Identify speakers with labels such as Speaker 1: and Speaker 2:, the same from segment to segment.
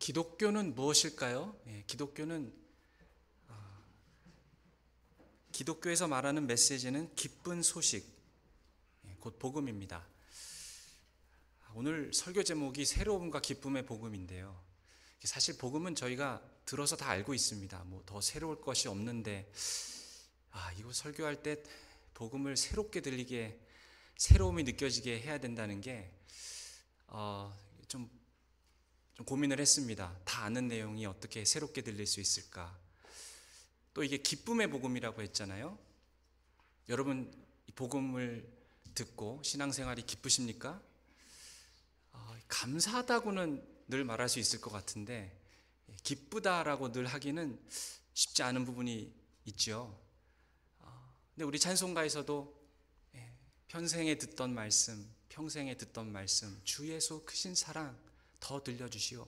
Speaker 1: 기독교는 무엇일까요? 기독교에서 말하는 메시지는 기쁜 소식, 곧 복음입니다. 오늘 설교 제목이 새로움과 기쁨의 복음인데요. 사실 복음은 저희가 들어서 다 알고 있습니다. 더 새로울 것이 없는데, 이거 설교할 때 복음을 새롭게 들리게, 새로움이 느껴지게 해야 된다는 게 좀 고민을 했습니다. 다 아는 내용이 어떻게 새롭게 들릴 수 있을까? 또 이게 기쁨의 복음이라고 했잖아요. 여러분, 이 복음을 듣고 신앙생활이 기쁘십니까? 감사하다고는 늘 말할 수 있을 것 같은데 기쁘다라고 늘 하기는 쉽지 않은 부분이 있죠. 근데 우리 찬송가에서도 평생에 듣던 말씀, 주 예수 크신 사랑 더 들려주시오.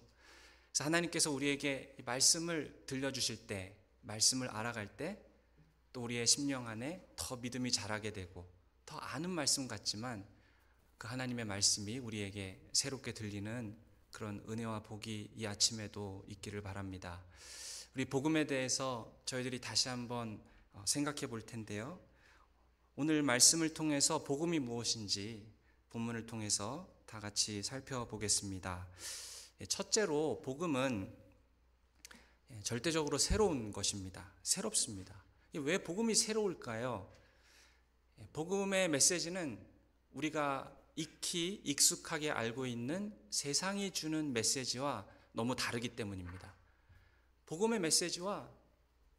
Speaker 1: 그래서 하나님께서 우리에게 말씀을 들려주실 때, 말씀을 알아갈 때, 또 우리의 심령 안에 더 믿음이 자라게 되고 더 아는 말씀 같지만 그 하나님의 말씀이 우리에게 새롭게 들리는 그런 은혜와 복이 이 아침에도 있기를 바랍니다. 우리 복음에 대해서 저희들이 다시 한번 생각해 볼 텐데요. 오늘 말씀을 통해서 복음이 무엇인지 본문을 통해서 다 같이 살펴보겠습니다. 첫째로 복음은 절대적으로 새로운 것입니다. 새롭습니다. 왜 복음이 새로울까요? 복음의 메시지는 우리가 익히 익숙하게 알고 있는 세상이 주는 메시지와 너무 다르기 때문입니다. 복음의 메시지와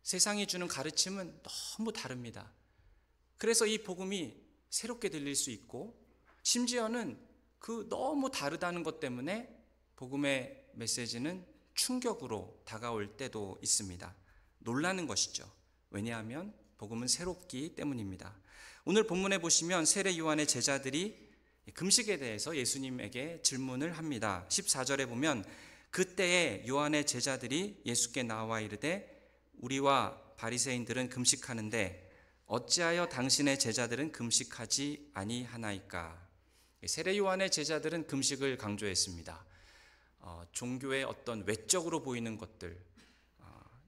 Speaker 1: 세상이 주는 가르침은 너무 다릅니다. 그래서 이 복음이 새롭게 들릴 수 있고 심지어는 그 너무 다르다는 것 때문에 복음의 메시지는 충격으로 다가올 때도 있습니다. 놀라는 것이죠. 왜냐하면 복음은 새롭기 때문입니다. 오늘 본문에 보시면 세례 요한의 제자들이 금식에 대해서 예수님에게 질문을 합니다. 14절에 보면 그때에 요한의 제자들이 예수께 나와 이르되 우리와 바리새인들은 금식하는데 어찌하여 당신의 제자들은 금식하지 아니하나이까? 세례 요한의 제자들은 금식을 강조했습니다. 종교의 어떤 외적으로 보이는 것들,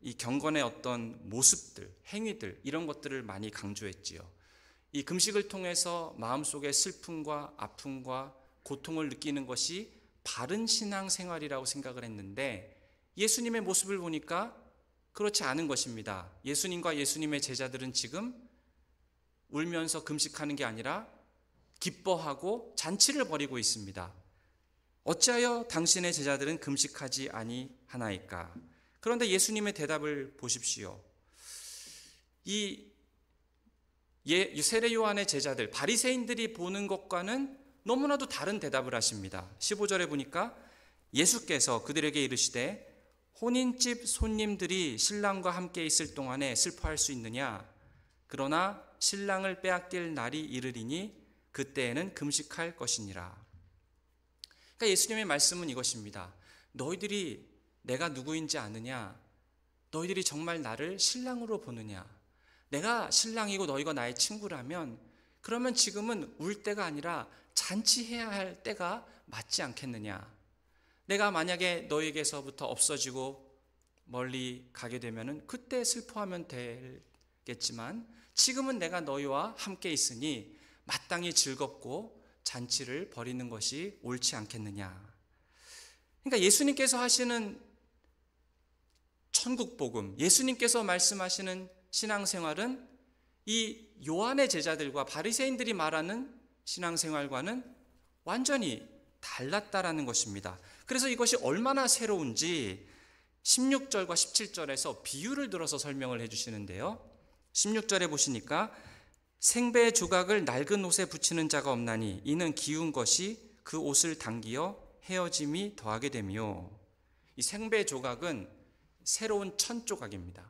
Speaker 1: 이 경건의 어떤 모습들, 행위들 이런 것들을 많이 강조했지요. 이 금식을 통해서 마음속의 슬픔과 아픔과 고통을 느끼는 것이 바른 신앙생활이라고 생각을 했는데 예수님의 모습을 보니까 그렇지 않은 것입니다. 예수님과 예수님의 제자들은 지금 울면서 금식하는 게 아니라 기뻐하고 잔치를 벌이고 있습니다. 어찌하여 당신의 제자들은 금식하지 아니하나이까? 그런데 예수님의 대답을 보십시오. 이 세례 요한의 제자들, 바리새인들이 보는 것과는 너무나도 다른 대답을 하십니다. 15절에 보니까 예수께서 그들에게 이르시되 혼인집 손님들이 신랑과 함께 있을 동안에 슬퍼할 수 있느냐? 그러나 신랑을 빼앗길 날이 이르리니 그때에는 금식할 것이니라. 그러니까 예수님의 말씀은 이것입니다. 너희들이 내가 누구인지 아느냐? 너희들이 정말 나를 신랑으로 보느냐? 내가 신랑이고 너희가 나의 친구라면 그러면 지금은 울 때가 아니라 잔치해야 할 때가 맞지 않겠느냐? 내가 만약에 너희에게서부터 없어지고 멀리 가게 되면은 그때 슬퍼하면 되겠지만 지금은 내가 너희와 함께 있으니 마땅히 즐겁고 잔치를 벌이는 것이 옳지 않겠느냐? 그러니까 예수님께서 하시는 천국 복음, 예수님께서 말씀하시는 신앙생활은 이 요한의 제자들과 바리새인들이 말하는 신앙생활과는 완전히 달랐다라는 것입니다. 그래서 이것이 얼마나 새로운지 16절과 17절에서 비유를 들어서 설명을 해주시는데요. 16절에 보시니까 생배의 조각을 낡은 옷에 붙이는 자가 없나니 이는 기운 것이 그 옷을 당기어 헤어짐이 더하게 되며, 이 생배의 조각은 새로운 천 조각입니다.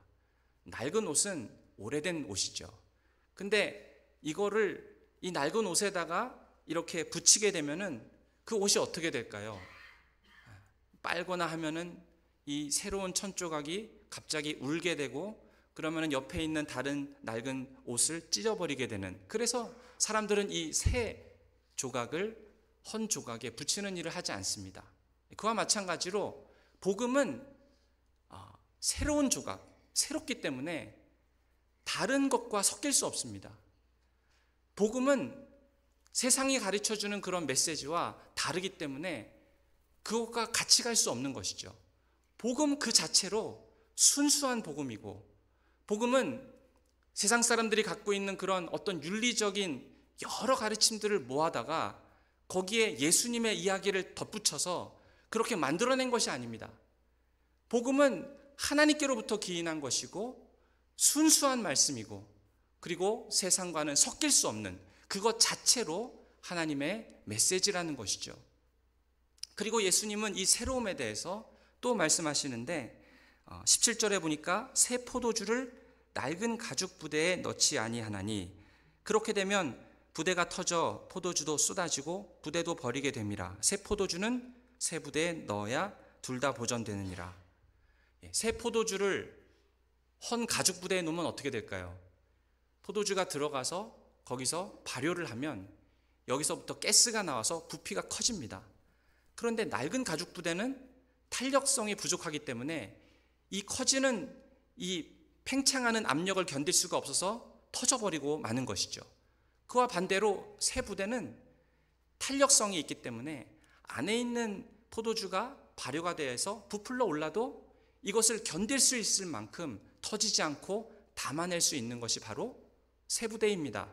Speaker 1: 낡은 옷은 오래된 옷이죠. 근데 이거를 이 낡은 옷에다가 이렇게 붙이게 되면은 그 옷이 어떻게 될까요? 빨거나 하면은 이 새로운 천 조각이 갑자기 울게 되고 그러면은 옆에 있는 다른 낡은 옷을 찢어버리게 되는, 그래서 사람들은 이 새 조각을 헌 조각에 붙이는 일을 하지 않습니다. 그와 마찬가지로 복음은 새로운 조각, 새롭기 때문에 다른 것과 섞일 수 없습니다. 복음은 세상이 가르쳐주는 그런 메시지와 다르기 때문에 그것과 같이 갈 수 없는 것이죠. 복음 그 자체로 순수한 복음이고, 복음은 세상 사람들이 갖고 있는 그런 어떤 윤리적인 여러 가르침들을 모아다가 거기에 예수님의 이야기를 덧붙여서 그렇게 만들어낸 것이 아닙니다. 복음은 하나님께로부터 기인한 것이고 순수한 말씀이고, 그리고 세상과는 섞일 수 없는 그것 자체로 하나님의 메시지라는 것이죠. 그리고 예수님은 이 새로움에 대해서 또 말씀하시는데 17절에 보니까 새 포도주를 낡은 가죽 부대에 넣지 아니하나니 그렇게 되면 부대가 터져 포도주도 쏟아지고 부대도 버리게 됨이라. 새 포도주는 새 부대에 넣어야 둘 다 보존되느니라. 새 포도주를 헌 가죽 부대에 놓으면 어떻게 될까요? 포도주가 들어가서 거기서 발효를 하면 여기서부터 가스가 나와서 부피가 커집니다. 그런데 낡은 가죽 부대는 탄력성이 부족하기 때문에 이 커지는 이 팽창하는 압력을 견딜 수가 없어서 터져버리고 마는 것이죠. 그와 반대로 새 부대는 탄력성이 있기 때문에 안에 있는 포도주가 발효가 되어서 부풀러 올라도 이것을 견딜 수 있을 만큼 터지지 않고 담아낼 수 있는 것이 바로 새 부대입니다.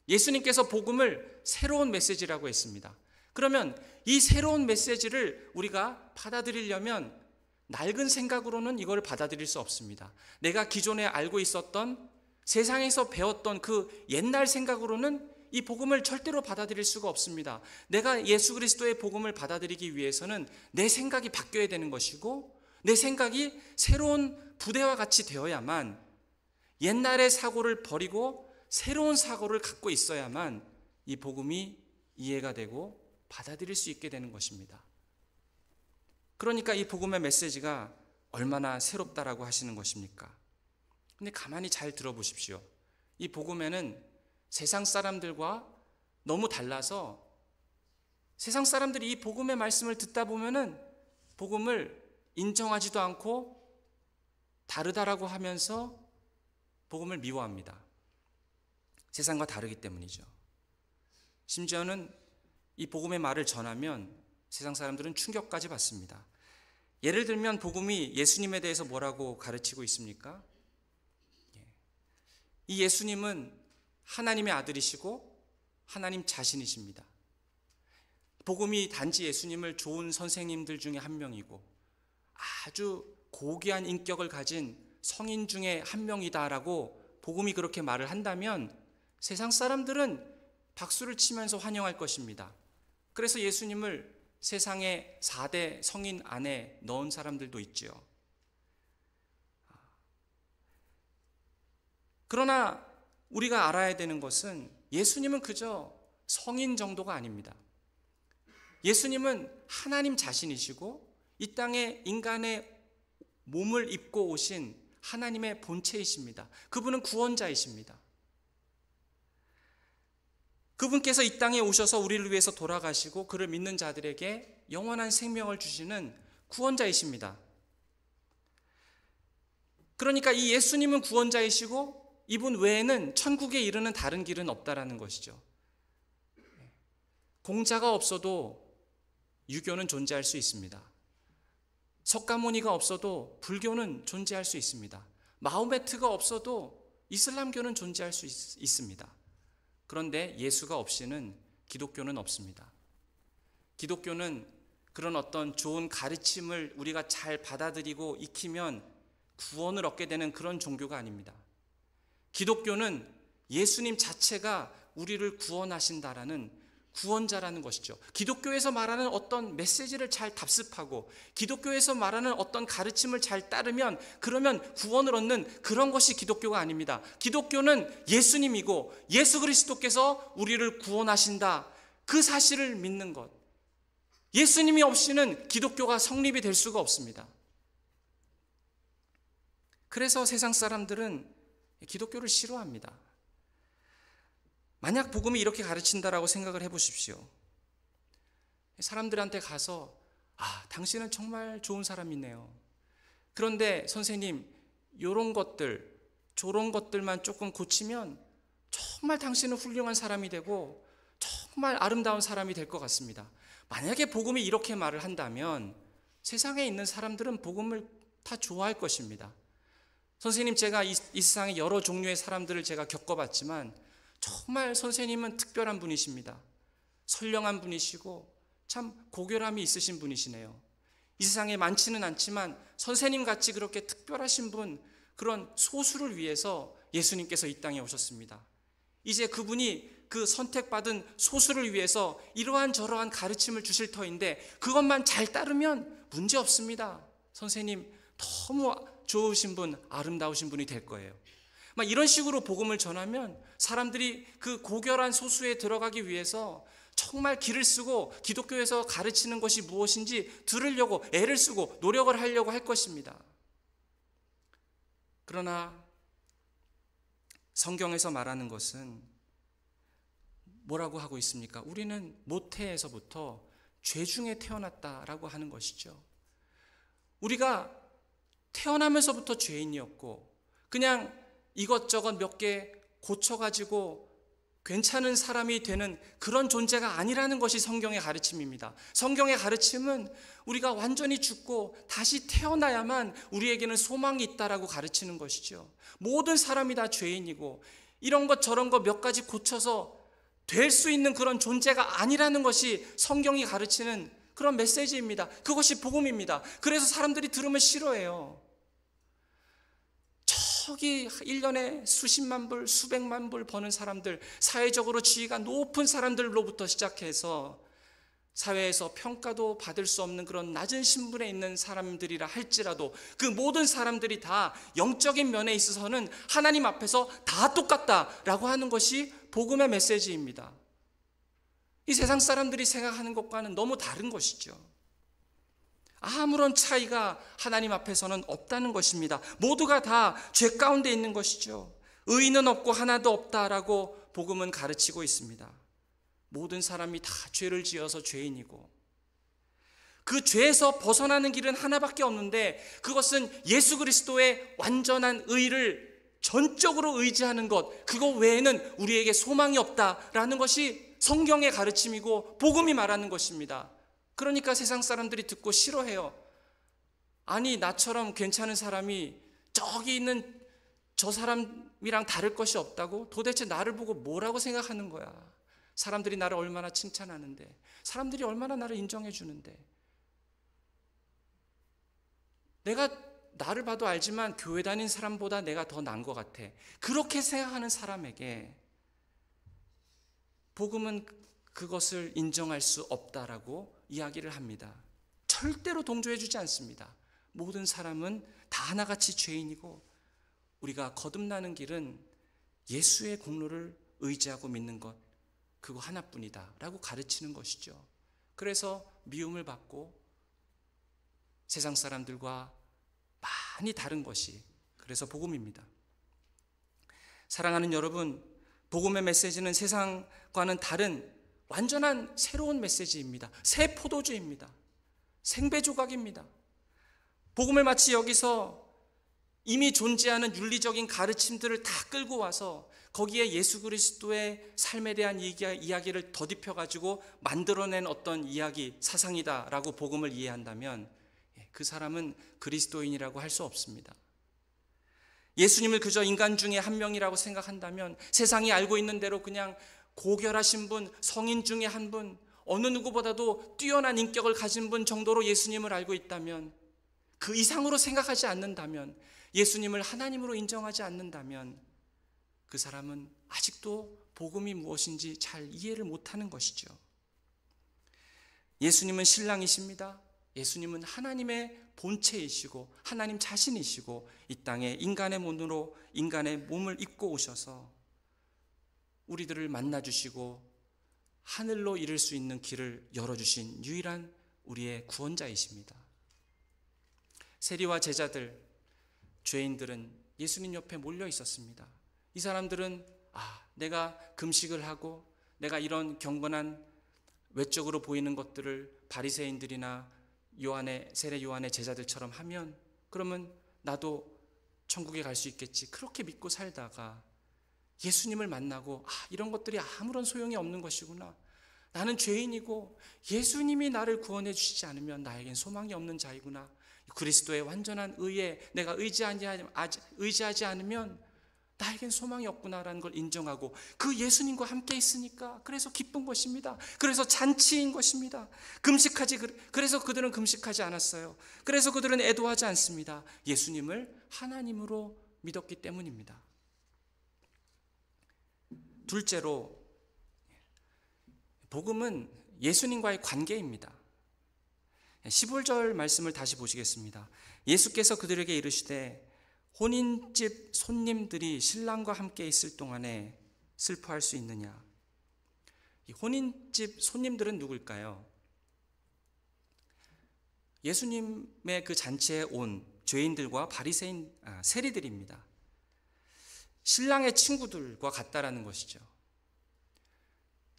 Speaker 1: 예수님께서 복음을 새로운 메시지라고 했습니다. 그러면 이 새로운 메시지를 우리가 받아들이려면 낡은 생각으로는 이걸 받아들일 수 없습니다. 내가 기존에 알고 있었던 세상에서 배웠던 그 옛날 생각으로는 이 복음을 절대로 받아들일 수가 없습니다. 내가 예수 그리스도의 복음을 받아들이기 위해서는 내 생각이 바뀌어야 되는 것이고 내 생각이 새로운 부대와 같이 되어야만, 옛날의 사고를 버리고 새로운 사고를 갖고 있어야만 이 복음이 이해가 되고 받아들일 수 있게 되는 것입니다. 그러니까 이 복음의 메시지가 얼마나 새롭다라고 하시는 것입니까? 근데 가만히 잘 들어보십시오. 이 복음에는 세상 사람들과 너무 달라서 세상 사람들이 이 복음의 말씀을 듣다 보면은 복음을 인정하지도 않고 다르다라고 하면서 복음을 미워합니다. 세상과 다르기 때문이죠. 심지어는 이 복음의 말을 전하면 세상 사람들은 충격까지 받습니다. 예를 들면 복음이 예수님에 대해서 뭐라고 가르치고 있습니까? 이 예수님은 하나님의 아들이시고 하나님 자신이십니다. 복음이 단지 예수님을 좋은 선생님들 중에 한 명이고 아주 고귀한 인격을 가진 성인 중에 한 명이다라고 복음이 그렇게 말을 한다면 세상 사람들은 박수를 치면서 환영할 것입니다. 그래서 예수님을 세상의 4대 성인 안에 넣은 사람들도 있지요. 그러나 우리가 알아야 되는 것은 예수님은 그저 성인 정도가 아닙니다. 예수님은 하나님 자신이시고 이 땅에 인간의 몸을 입고 오신 하나님의 본체이십니다. 그분은 구원자이십니다. 그분께서 이 땅에 오셔서 우리를 위해서 돌아가시고 그를 믿는 자들에게 영원한 생명을 주시는 구원자이십니다. 그러니까 이 예수님은 구원자이시고 이분 외에는 천국에 이르는 다른 길은 없다라는 것이죠. 공자가 없어도 유교는 존재할 수 있습니다. 석가모니가 없어도 불교는 존재할 수 있습니다. 마호메트가 없어도 이슬람교는 존재할 수 있습니다. 그런데 예수가 없이는 기독교는 없습니다. 기독교는 그런 어떤 좋은 가르침을 우리가 잘 받아들이고 익히면 구원을 얻게 되는 그런 종교가 아닙니다. 기독교는 예수님 자체가 우리를 구원하신다라는 구원자라는 것이죠. 기독교에서 말하는 어떤 메시지를 잘 답습하고 기독교에서 말하는 어떤 가르침을 잘 따르면 그러면 구원을 얻는 그런 것이 기독교가 아닙니다. 기독교는 예수님이고 예수 그리스도께서 우리를 구원하신다, 그 사실을 믿는 것. 예수님이 없이는 기독교가 성립이 될 수가 없습니다. 그래서 세상 사람들은 기독교를 싫어합니다. 만약 복음이 이렇게 가르친다라고 생각을 해보십시오. 사람들한테 가서 당신은 정말 좋은 사람이네요. 그런데 선생님, 요런 것들, 저런 것들만 조금 고치면 정말 당신은 훌륭한 사람이 되고 정말 아름다운 사람이 될 것 같습니다. 만약에 복음이 이렇게 말을 한다면 세상에 있는 사람들은 복음을 다 좋아할 것입니다. 선생님, 제가 이 세상의 여러 종류의 사람들을 제가 겪어봤지만 정말 선생님은 특별한 분이십니다. 선량한 분이시고 참 고결함이 있으신 분이시네요. 이 세상에 많지는 않지만 선생님같이 그렇게 특별하신 분, 그런 소수를 위해서 예수님께서 이 땅에 오셨습니다. 이제 그분이 그 선택받은 소수를 위해서 이러한 저러한 가르침을 주실 터인데 그것만 잘 따르면 문제 없습니다. 선생님 너무 좋으신 분, 아름다우신 분이 될 거예요. 막 이런 식으로 복음을 전하면 사람들이 그 고결한 소수에 들어가기 위해서 정말 기를 쓰고 기독교에서 가르치는 것이 무엇인지 들으려고 애를 쓰고 노력을 하려고 할 것입니다. 그러나 성경에서 말하는 것은 뭐라고 하고 있습니까? 우리는 모태에서부터 죄 중에 태어났다라고 하는 것이죠. 우리가 태어나면서부터 죄인이었고 그냥 이것저것 몇 개 고쳐가지고 괜찮은 사람이 되는 그런 존재가 아니라는 것이 성경의 가르침입니다. 성경의 가르침은 우리가 완전히 죽고 다시 태어나야만 우리에게는 소망이 있다라고 가르치는 것이죠. 모든 사람이 다 죄인이고 이런 것 저런 것 몇 가지 고쳐서 될 수 있는 그런 존재가 아니라는 것이 성경이 가르치는 그런 메시지입니다. 그것이 복음입니다. 그래서 사람들이 들으면 싫어해요. 저기 1년에 수십만 불, 수백만 불 버는 사람들, 사회적으로 지위가 높은 사람들로부터 시작해서 사회에서 평가도 받을 수 없는 그런 낮은 신분에 있는 사람들이라 할지라도 그 모든 사람들이 다 영적인 면에 있어서는 하나님 앞에서 다 똑같다라고 하는 것이 복음의 메시지입니다. 이 세상 사람들이 생각하는 것과는 너무 다른 것이죠. 아무런 차이가 하나님 앞에서는 없다는 것입니다. 모두가 다 죄 가운데 있는 것이죠. 의인은 없고 하나도 없다라고 복음은 가르치고 있습니다. 모든 사람이 다 죄를 지어서 죄인이고 그 죄에서 벗어나는 길은 하나밖에 없는데 그것은 예수 그리스도의 완전한 의를 전적으로 의지하는 것, 그거 외에는 우리에게 소망이 없다라는 것이 성경의 가르침이고 복음이 말하는 것입니다. 그러니까 세상 사람들이 듣고 싫어해요. 아니, 나처럼 괜찮은 사람이 저기 있는 저 사람이랑 다를 것이 없다고? 도대체 나를 보고 뭐라고 생각하는 거야? 사람들이 나를 얼마나 칭찬하는데, 사람들이 얼마나 나를 인정해 주는데, 내가 나를 봐도 알지만 교회 다닌 사람보다 내가 더 나은 것 같아. 그렇게 생각하는 사람에게 복음은 그것을 인정할 수 없다라고 이야기를 합니다. 절대로 동조해 주지 않습니다. 모든 사람은 다 하나같이 죄인이고 우리가 거듭나는 길은 예수의 공로를 의지하고 믿는 것, 그거 하나뿐이다 라고 가르치는 것이죠. 그래서 미움을 받고 세상 사람들과 많이 다른 것이 그래서 복음입니다. 사랑하는 여러분, 복음의 메시지는 세상과는 다른 완전한 새로운 메시지입니다. 새 포도주입니다. 생배조각입니다. 복음을 마치 여기서 이미 존재하는 윤리적인 가르침들을 다 끌고 와서 거기에 예수 그리스도의 삶에 대한 이야기를 더딥혀가지고 만들어낸 어떤 이야기, 사상이다라고 복음을 이해한다면 그 사람은 그리스도인이라고 할 수 없습니다. 예수님을 그저 인간 중에 한 명이라고 생각한다면 세상이 알고 있는 대로 그냥 고결하신 분, 성인 중에 한 분, 어느 누구보다도 뛰어난 인격을 가진 분 정도로 예수님을 알고 있다면, 그 이상으로 생각하지 않는다면, 예수님을 하나님으로 인정하지 않는다면 그 사람은 아직도 복음이 무엇인지 잘 이해를 못하는 것이죠. 예수님은 신랑이십니다. 예수님은 하나님의 본체이시고 하나님 자신이시고 이 땅에 인간의 몸으로 인간의 몸을 입고 오셔서 우리들을 만나주시고 하늘로 이를 수 있는 길을 열어주신 유일한 우리의 구원자이십니다. 세리와 제자들, 죄인들은 예수님 옆에 몰려 있었습니다. 이 사람들은 내가 금식을 하고 내가 이런 경건한 외적으로 보이는 것들을 바리새인들이나 세례 요한의 제자들처럼 하면 그러면 나도 천국에 갈 수 있겠지. 그렇게 믿고 살다가 예수님을 만나고 이런 것들이 아무런 소용이 없는 것이구나. 나는 죄인이고 예수님이 나를 구원해 주시지 않으면 나에겐 소망이 없는 자이구나. 그리스도의 완전한 의에 내가 의지하지 않으면 나에겐 소망이 없구나라는 걸 인정하고 그 예수님과 함께 있으니까 그래서 기쁜 것입니다. 그래서 잔치인 것입니다. 그래서 그들은 금식하지 않았어요. 그래서 그들은 애도하지 않습니다. 예수님을 하나님으로 믿었기 때문입니다. 둘째로, 복음은 예수님과의 관계입니다. 15절 말씀을 다시 보시겠습니다. 예수께서 그들에게 이르시되 혼인집 손님들이 신랑과 함께 있을 동안에 슬퍼할 수 있느냐. 이 혼인집 손님들은 누굴까요? 예수님의 그 잔치에 온 죄인들과 바리새인 세리들입니다. 신랑의 친구들과 같다라는 것이죠.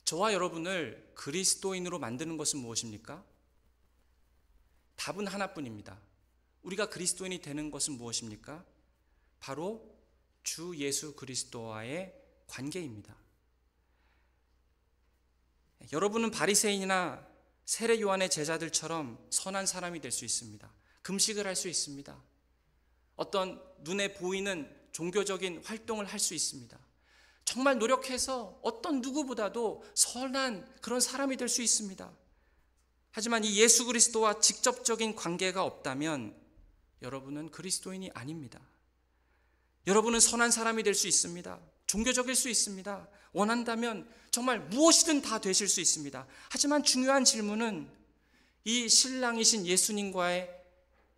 Speaker 1: 저와 여러분을 그리스도인으로 만드는 것은 무엇입니까? 답은 하나뿐입니다. 우리가 그리스도인이 되는 것은 무엇입니까? 바로 주 예수 그리스도와의 관계입니다. 여러분은 바리새인이나 세례 요한의 제자들처럼 선한 사람이 될 수 있습니다. 금식을 할 수 있습니다. 어떤 눈에 보이는 종교적인 활동을 할 수 있습니다. 정말 노력해서 어떤 누구보다도 선한 그런 사람이 될 수 있습니다. 하지만 이 예수 그리스도와 직접적인 관계가 없다면 여러분은 그리스도인이 아닙니다. 여러분은 선한 사람이 될 수 있습니다. 종교적일 수 있습니다. 원한다면 정말 무엇이든 다 되실 수 있습니다. 하지만 중요한 질문은 이 신랑이신 예수님과의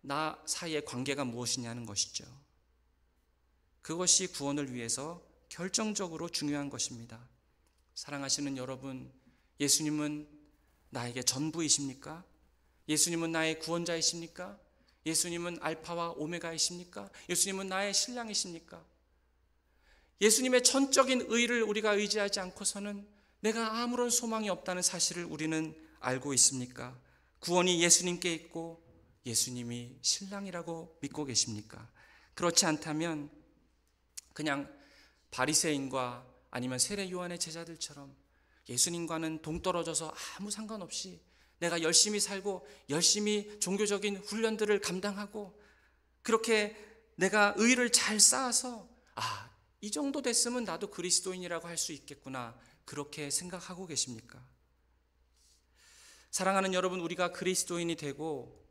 Speaker 1: 나 사이의 관계가 무엇이냐는 것이죠. 그것이 구원을 위해서 결정적으로 중요한 것입니다. 사랑하시는 여러분, 예수님은 나에게 전부이십니까? 예수님은 나의 구원자이십니까? 예수님은 알파와 오메가이십니까? 예수님은 나의 신랑이십니까? 예수님의 전적인 의를 우리가 의지하지 않고서는 내가 아무런 소망이 없다는 사실을 우리는 알고 있습니까? 구원이 예수님께 있고 예수님이 신랑이라고 믿고 계십니까? 그렇지 않다면 그냥 바리새인과 아니면 세례 요한의 제자들처럼 예수님과는 동떨어져서 아무 상관없이 내가 열심히 살고 열심히 종교적인 훈련들을 감당하고 그렇게 내가 의를 잘 쌓아서 이 정도 됐으면 나도 그리스도인이라고 할 수 있겠구나, 그렇게 생각하고 계십니까? 사랑하는 여러분, 우리가 그리스도인이 되고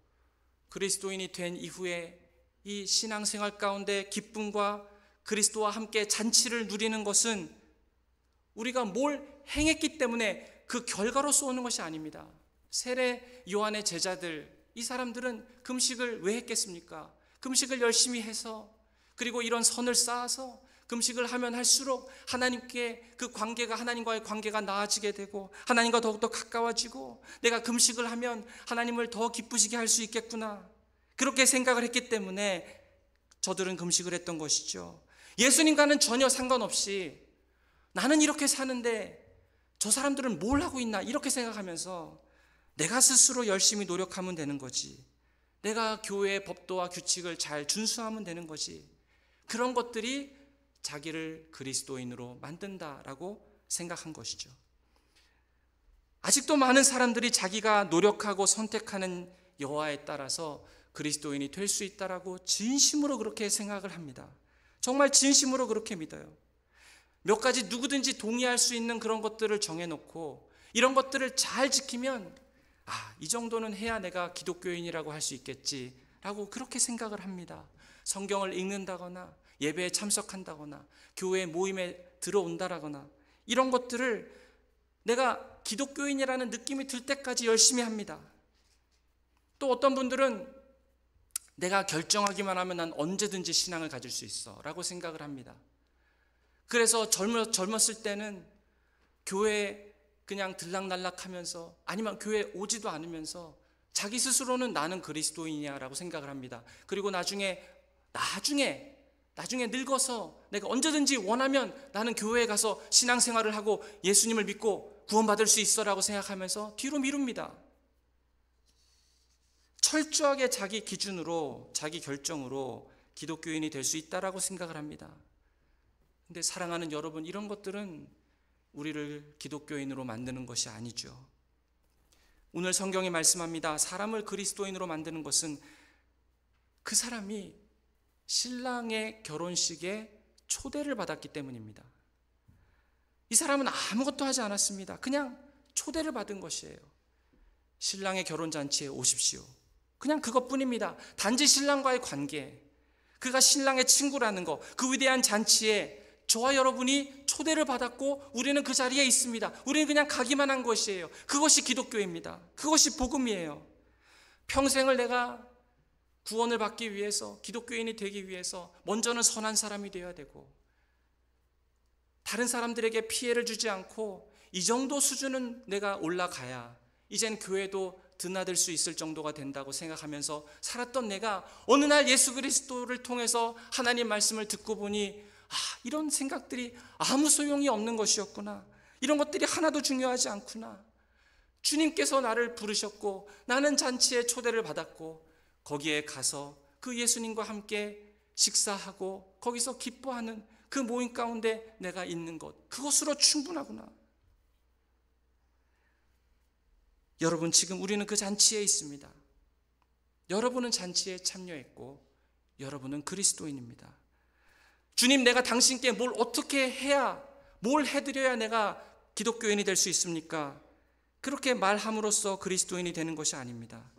Speaker 1: 그리스도인이 된 이후에 이 신앙생활 가운데 기쁨과 그리스도와 함께 잔치를 누리는 것은 우리가 뭘 행했기 때문에 그 결과로서 오는 것이 아닙니다. 세례 요한의 제자들, 이 사람들은 금식을 왜 했겠습니까? 금식을 열심히 해서, 그리고 이런 선을 쌓아서 금식을 하면 할수록 하나님께 그 관계가, 하나님과의 관계가 나아지게 되고 하나님과 더욱더 가까워지고 내가 금식을 하면 하나님을 더 기쁘시게 할 수 있겠구나, 그렇게 생각을 했기 때문에 저들은 금식을 했던 것이죠. 예수님과는 전혀 상관없이 나는 이렇게 사는데 저 사람들은 뭘 하고 있나, 이렇게 생각하면서 내가 스스로 열심히 노력하면 되는 거지, 내가 교회의 법도와 규칙을 잘 준수하면 되는 거지, 그런 것들이 자기를 그리스도인으로 만든다라고 생각한 것이죠. 아직도 많은 사람들이 자기가 노력하고 선택하는 여호와에 따라서 그리스도인이 될 수 있다라고 진심으로 그렇게 생각을 합니다. 정말 진심으로 그렇게 믿어요. 몇 가지 누구든지 동의할 수 있는 그런 것들을 정해놓고 이런 것들을 잘 지키면 이 정도는 해야 내가 기독교인이라고 할 수 있겠지라고 그렇게 생각을 합니다. 성경을 읽는다거나 예배에 참석한다거나 교회 모임에 들어온다거나 이런 것들을 내가 기독교인이라는 느낌이 들 때까지 열심히 합니다. 또 어떤 분들은 내가 결정하기만 하면 난 언제든지 신앙을 가질 수 있어 라고 생각을 합니다. 그래서 젊었을 때는 교회에 그냥 들락날락하면서 아니면 교회에 오지도 않으면서 자기 스스로는 나는 그리스도인이야 라고 생각을 합니다. 그리고 나중에 늙어서 내가 언제든지 원하면 나는 교회에 가서 신앙생활을 하고 예수님을 믿고 구원받을 수 있어 라고 생각하면서 뒤로 미룹니다. 철저하게 자기 기준으로, 자기 결정으로 기독교인이 될 수 있다라고 생각을 합니다. 근데 사랑하는 여러분, 이런 것들은 우리를 기독교인으로 만드는 것이 아니죠. 오늘 성경이 말씀합니다. 사람을 그리스도인으로 만드는 것은 그 사람이 신랑의 결혼식에 초대를 받았기 때문입니다. 이 사람은 아무것도 하지 않았습니다. 그냥 초대를 받은 것이에요. 신랑의 결혼잔치에 오십시오. 그냥 그것뿐입니다. 단지 신랑과의 관계, 그가 신랑의 친구라는 것, 그 위대한 잔치에 저와 여러분이 초대를 받았고 우리는 그 자리에 있습니다. 우리는 그냥 가기만 한 것이에요. 그것이 기독교입니다. 그것이 복음이에요. 평생을 내가 구원을 받기 위해서, 기독교인이 되기 위해서 먼저는 선한 사람이 되어야 되고, 다른 사람들에게 피해를 주지 않고 이 정도 수준은 내가 올라가야 이젠 교회도 드나들 수 있을 정도가 된다고 생각하면서 살았던 내가 어느 날 예수 그리스도를 통해서 하나님 말씀을 듣고 보니 이런 생각들이 아무 소용이 없는 것이었구나. 이런 것들이 하나도 중요하지 않구나. 주님께서 나를 부르셨고 나는 잔치에 초대를 받았고 거기에 가서 그 예수님과 함께 식사하고 거기서 기뻐하는 그 모임 가운데 내가 있는 것, 그것으로 충분하구나. 여러분, 지금 우리는 그 잔치에 있습니다. 여러분은 잔치에 참여했고 여러분은 그리스도인입니다. 주님, 내가 당신께 뭘 어떻게 해야, 뭘 해드려야 내가 기독교인이 될 수 있습니까? 그렇게 말함으로써 그리스도인이 되는 것이 아닙니다.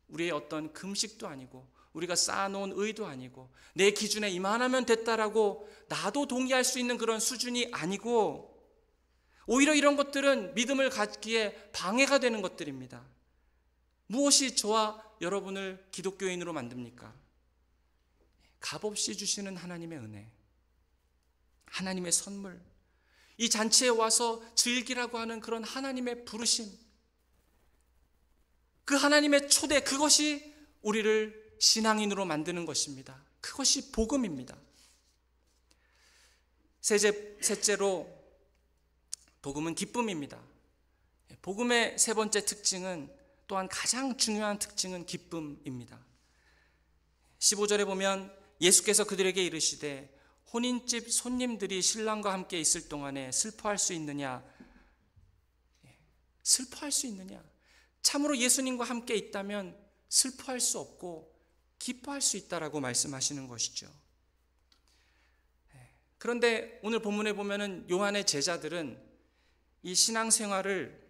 Speaker 1: 우리의 어떤 금식도 아니고 우리가 쌓아놓은 의도 아니고 내 기준에 이만하면 됐다라고 나도 동의할 수 있는 그런 수준이 아니고, 오히려 이런 것들은 믿음을 갖기에 방해가 되는 것들입니다. 무엇이 저와 여러분을 기독교인으로 만듭니까? 값없이 주시는 하나님의 은혜, 하나님의 선물, 이 잔치에 와서 즐기라고 하는 그런 하나님의 부르심, 그 하나님의 초대, 그것이 우리를 신앙인으로 만드는 것입니다. 그것이 복음입니다. 셋째로 복음은 기쁨입니다. 복음의 세 번째 특징은, 또한 가장 중요한 특징은 기쁨입니다. 15절에 보면 예수께서 그들에게 이르시되 혼인집 손님들이 신랑과 함께 있을 동안에 슬퍼할 수 있느냐? 슬퍼할 수 있느냐? 참으로 예수님과 함께 있다면 슬퍼할 수 없고 기뻐할 수 있다라고 말씀하시는 것이죠. 그런데 오늘 본문에 보면은 요한의 제자들은 이 신앙생활을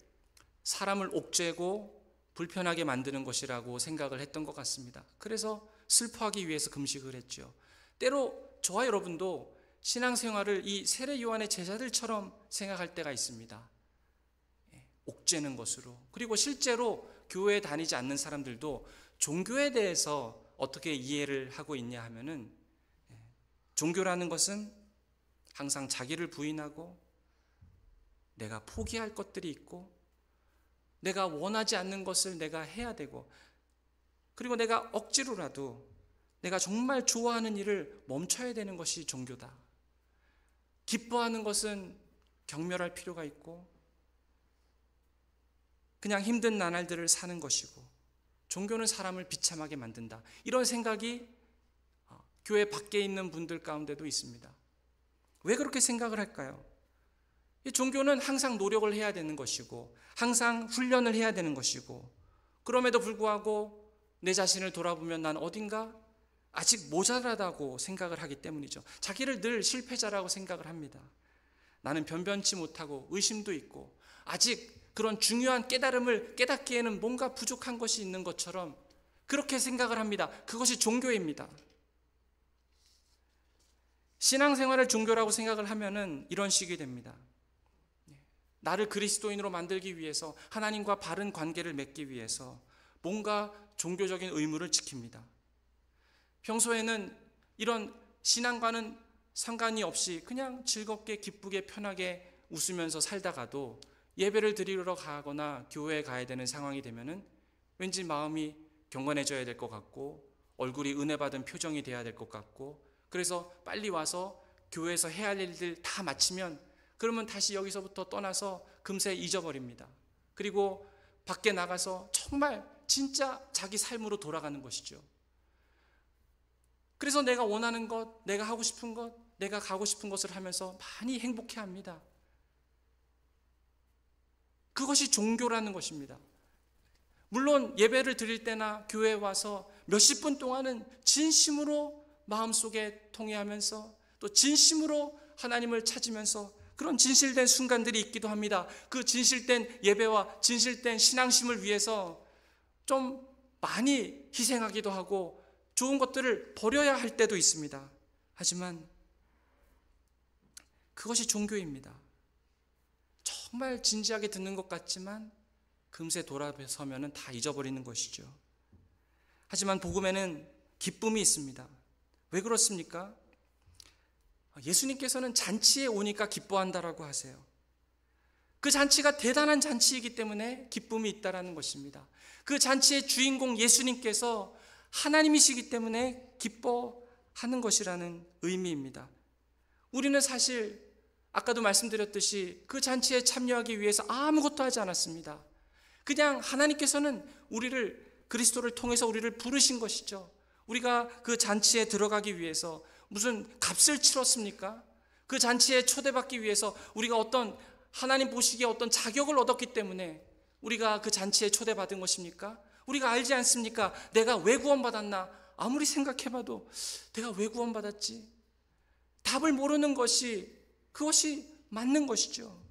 Speaker 1: 사람을 옥죄고 불편하게 만드는 것이라고 생각을 했던 것 같습니다. 그래서 슬퍼하기 위해서 금식을 했죠. 때로 저와 여러분도 신앙생활을 이 세례 요한의 제자들처럼 생각할 때가 있습니다. 옥죄는 것으로. 그리고 실제로 교회에 다니지 않는 사람들도 종교에 대해서 어떻게 이해를 하고 있냐 하면은, 종교라는 것은 항상 자기를 부인하고 내가 포기할 것들이 있고 내가 원하지 않는 것을 내가 해야 되고, 그리고 내가 억지로라도 내가 정말 좋아하는 일을 멈춰야 되는 것이 종교다. 기뻐하는 것은 경멸할 필요가 있고 그냥 힘든 나날들을 사는 것이고, 종교는 사람을 비참하게 만든다. 이런 생각이 교회 밖에 있는 분들 가운데도 있습니다. 왜 그렇게 생각을 할까요? 이 종교는 항상 노력을 해야 되는 것이고 항상 훈련을 해야 되는 것이고, 그럼에도 불구하고 내 자신을 돌아보면 난 어딘가 아직 모자라다고 생각을 하기 때문이죠. 자기를 늘 실패자라고 생각을 합니다. 나는 변변치 못하고 의심도 있고 아직 그런 중요한 깨달음을 깨닫기에는 뭔가 부족한 것이 있는 것처럼 그렇게 생각을 합니다. 그것이 종교입니다. 신앙생활을 종교라고 생각을 하면은 이런 식이 됩니다. 나를 그리스도인으로 만들기 위해서, 하나님과 바른 관계를 맺기 위해서 뭔가 종교적인 의무를 지킵니다. 평소에는 이런 신앙과는 상관이 없이 그냥 즐겁게 기쁘게 편하게 웃으면서 살다가도 예배를 드리러 가거나 교회에 가야 되는 상황이 되면은 왠지 마음이 경건해져야 될 것 같고 얼굴이 은혜 받은 표정이 돼야 될 것 같고, 그래서 빨리 와서 교회에서 해야 할 일들 다 마치면 그러면 다시 여기서부터 떠나서 금세 잊어버립니다. 그리고 밖에 나가서 정말 진짜 자기 삶으로 돌아가는 것이죠. 그래서 내가 원하는 것, 내가 하고 싶은 것, 내가 가고 싶은 것을 하면서 많이 행복해합니다. 그것이 종교라는 것입니다. 물론 예배를 드릴 때나 교회에 와서 몇십 분 동안은 진심으로 마음속에 통회하면서 또 진심으로 하나님을 찾으면서 그런 진실된 순간들이 있기도 합니다. 그 진실된 예배와 진실된 신앙심을 위해서 좀 많이 희생하기도 하고 좋은 것들을 버려야 할 때도 있습니다. 하지만 그것이 종교입니다. 정말 진지하게 듣는 것 같지만 금세 돌아서면 다 잊어버리는 것이죠. 하지만 복음에는 기쁨이 있습니다. 왜 그렇습니까? 예수님께서는 잔치에 오니까 기뻐한다라고 하세요. 그 잔치가 대단한 잔치이기 때문에 기쁨이 있다라는 것입니다. 그 잔치의 주인공 예수님께서 하나님이시기 때문에 기뻐하는 것이라는 의미입니다. 우리는 사실 아까도 말씀드렸듯이 그 잔치에 참여하기 위해서 아무것도 하지 않았습니다. 그냥 하나님께서는 우리를 그리스도를 통해서 우리를 부르신 것이죠. 우리가 그 잔치에 들어가기 위해서 무슨 값을 치렀습니까? 그 잔치에 초대받기 위해서 우리가 어떤 하나님 보시기에 어떤 자격을 얻었기 때문에 우리가 그 잔치에 초대받은 것입니까? 우리가 알지 않습니까? 내가 왜 구원받았나? 아무리 생각해봐도 내가 왜 구원받았지? 답을 모르는 것이 그것이 맞는 것이죠.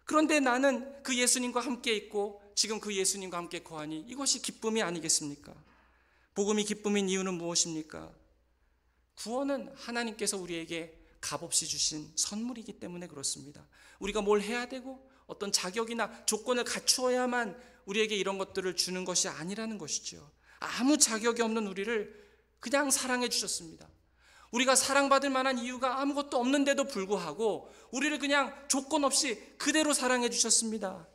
Speaker 1: 그런데 나는 그 예수님과 함께 있고 지금 그 예수님과 함께 거하니 이것이 기쁨이 아니겠습니까? 복음이 기쁨인 이유는 무엇입니까? 구원은 하나님께서 우리에게 값없이 주신 선물이기 때문에 그렇습니다. 우리가 뭘 해야 되고 어떤 자격이나 조건을 갖추어야만 우리에게 이런 것들을 주는 것이 아니라는 것이죠. 아무 자격이 없는 우리를 그냥 사랑해 주셨습니다. 우리가 사랑받을 만한 이유가 아무것도 없는데도 불구하고 우리를 그냥 조건 없이 그대로 사랑해 주셨습니다.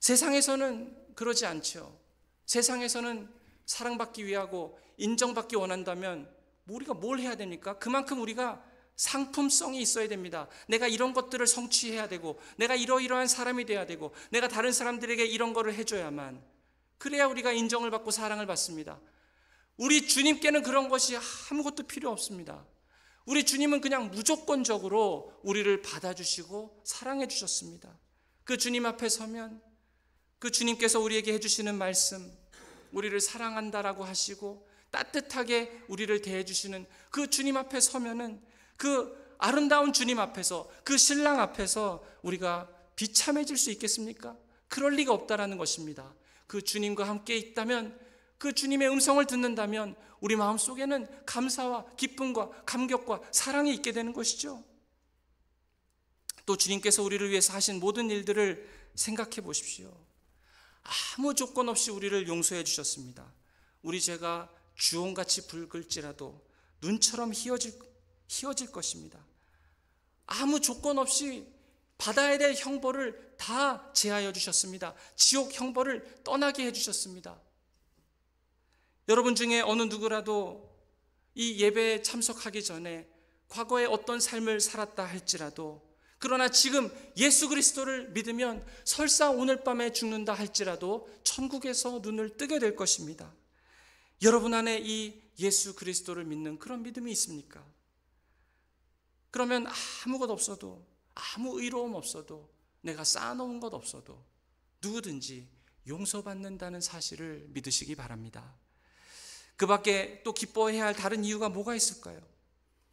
Speaker 1: 세상에서는 그러지 않죠. 세상에서는 사랑받기 위하고 인정받기 원한다면 우리가 뭘 해야 됩니까? 그만큼 우리가 상품성이 있어야 됩니다. 내가 이런 것들을 성취해야 되고 내가 이러이러한 사람이 돼야 되고 내가 다른 사람들에게 이런 거를 해줘야만, 그래야 우리가 인정을 받고 사랑을 받습니다. 우리 주님께는 그런 것이 아무것도 필요 없습니다. 우리 주님은 그냥 무조건적으로 우리를 받아주시고 사랑해 주셨습니다. 그 주님 앞에 서면 그 주님께서 우리에게 해주시는 말씀, 우리를 사랑한다라고 하시고 따뜻하게 우리를 대해주시는 그 주님 앞에 서면은 그 아름다운 주님 앞에서, 그 신랑 앞에서 우리가 비참해질 수 있겠습니까? 그럴 리가 없다라는 것입니다. 그 주님과 함께 있다면, 그 주님의 음성을 듣는다면 우리 마음속에는 감사와 기쁨과 감격과 사랑이 있게 되는 것이죠. 또 주님께서 우리를 위해서 하신 모든 일들을 생각해 보십시오. 아무 조건 없이 우리를 용서해 주셨습니다. 우리 죄가 주홍같이 붉을지라도 눈처럼 희어질 것입니다. 아무 조건 없이 받아야 될 형벌을 다 제하여 주셨습니다. 지옥 형벌을 떠나게 해주셨습니다. 여러분 중에 어느 누구라도 이 예배에 참석하기 전에 과거에 어떤 삶을 살았다 할지라도, 그러나 지금 예수 그리스도를 믿으면 설사 오늘 밤에 죽는다 할지라도 천국에서 눈을 뜨게 될 것입니다. 여러분 안에 이 예수 그리스도를 믿는 그런 믿음이 있습니까? 그러면 아무것 없어도, 아무 의로움 없어도, 내가 쌓아놓은 것 없어도 누구든지 용서받는다는 사실을 믿으시기 바랍니다. 그 밖에 또 기뻐해야 할 다른 이유가 뭐가 있을까요?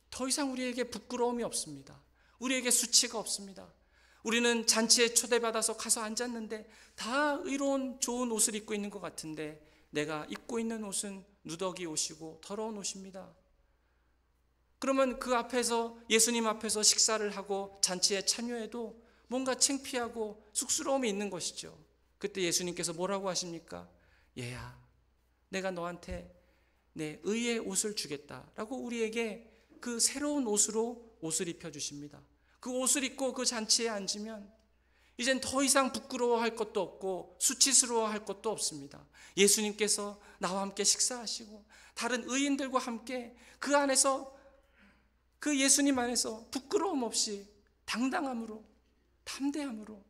Speaker 1: 더 이상 우리에게 부끄러움이 없습니다. 우리에게 수치가 없습니다. 우리는 잔치에 초대받아서 가서 앉았는데 다 의로운 좋은 옷을 입고 있는 것 같은데 내가 입고 있는 옷은 누더기 옷이고 더러운 옷입니다. 그러면 그 앞에서, 예수님 앞에서 식사를 하고 잔치에 참여해도 뭔가 창피하고 쑥스러움이 있는 것이죠. 그때 예수님께서 뭐라고 하십니까? 얘야, 내가 너한테 내 의의 옷을 주겠다라고 우리에게 그 새로운 옷으로 옷을 입혀주십니다. 그 옷을 입고 그 잔치에 앉으면 이젠 더 이상 부끄러워할 것도 없고 수치스러워할 것도 없습니다. 예수님께서 나와 함께 식사하시고 다른 의인들과 함께 그 안에서, 그 예수님 안에서 부끄러움 없이 당당함으로, 담대함으로,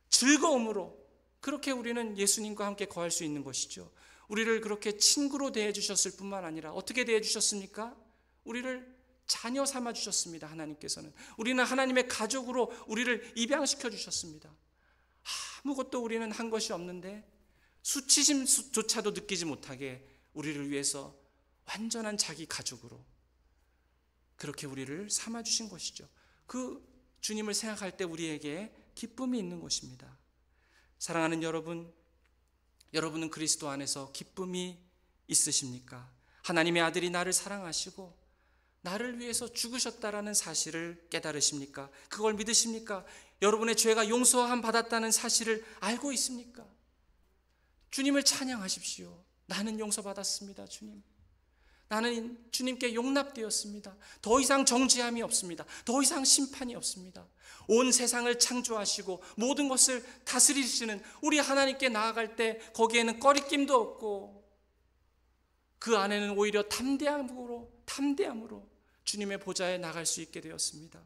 Speaker 1: 즐거움으로 그렇게 우리는 예수님과 함께 거할 수 있는 것이죠. 우리를 그렇게 친구로 대해주셨을 뿐만 아니라 어떻게 대해주셨습니까? 우리를 자녀 삼아 주셨습니다. 하나님께서는 우리는 하나님의 가족으로 우리를 입양시켜 주셨습니다. 아무것도 우리는 한 것이 없는데 수치심조차도 느끼지 못하게 우리를 위해서 완전한 자기 가족으로 그렇게 우리를 삼아 주신 것이죠. 그 주님을 생각할 때 우리에게 기쁨이 있는 것입니다. 사랑하는 여러분, 여러분은 그리스도 안에서 기쁨이 있으십니까? 하나님의 아들이 나를 사랑하시고 나를 위해서 죽으셨다라는 사실을 깨달으십니까? 그걸 믿으십니까? 여러분의 죄가 용서함 받았다는 사실을 알고 있습니까? 주님을 찬양하십시오. 나는 용서받았습니다, 주님. 나는 주님께 용납되었습니다. 더 이상 정죄함이 없습니다. 더 이상 심판이 없습니다. 온 세상을 창조하시고 모든 것을 다스리시는 우리 하나님께 나아갈 때 거기에는 꺼리낌도 없고 그 안에는 오히려 담대함으로 주님의 보좌에 나갈 수 있게 되었습니다.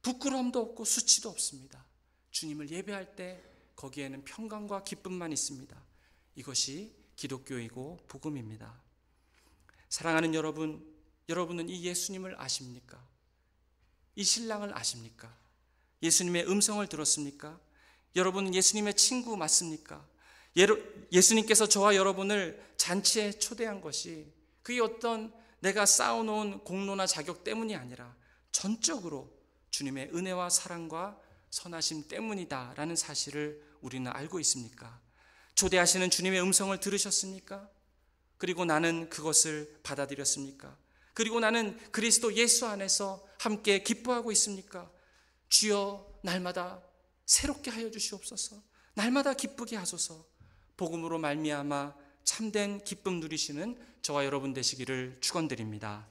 Speaker 1: 부끄러움도 없고 수치도 없습니다. 주님을 예배할 때 거기에는 평강과 기쁨만 있습니다. 이것이 기독교이고 복음입니다. 사랑하는 여러분, 여러분은 이 예수님을 아십니까? 이 신랑을 아십니까? 예수님의 음성을 들었습니까? 여러분은 예수님의 친구 맞습니까? 예수님께서 저와 여러분을 잔치에 초대한 것이 그게 어떤 내가 쌓아놓은 공로나 자격 때문이 아니라 전적으로 주님의 은혜와 사랑과 선하심 때문이다라는 사실을 우리는 알고 있습니까? 초대하시는 주님의 음성을 들으셨습니까? 그리고 나는 그것을 받아들였습니까? 그리고 나는 그리스도 예수 안에서 함께 기뻐하고 있습니까? 주여 날마다 새롭게 하여 주시옵소서. 날마다 기쁘게 하소서. 복음으로 말미암아 참된 기쁨 누리시는 저와 여러분 되시기를 축원드립니다.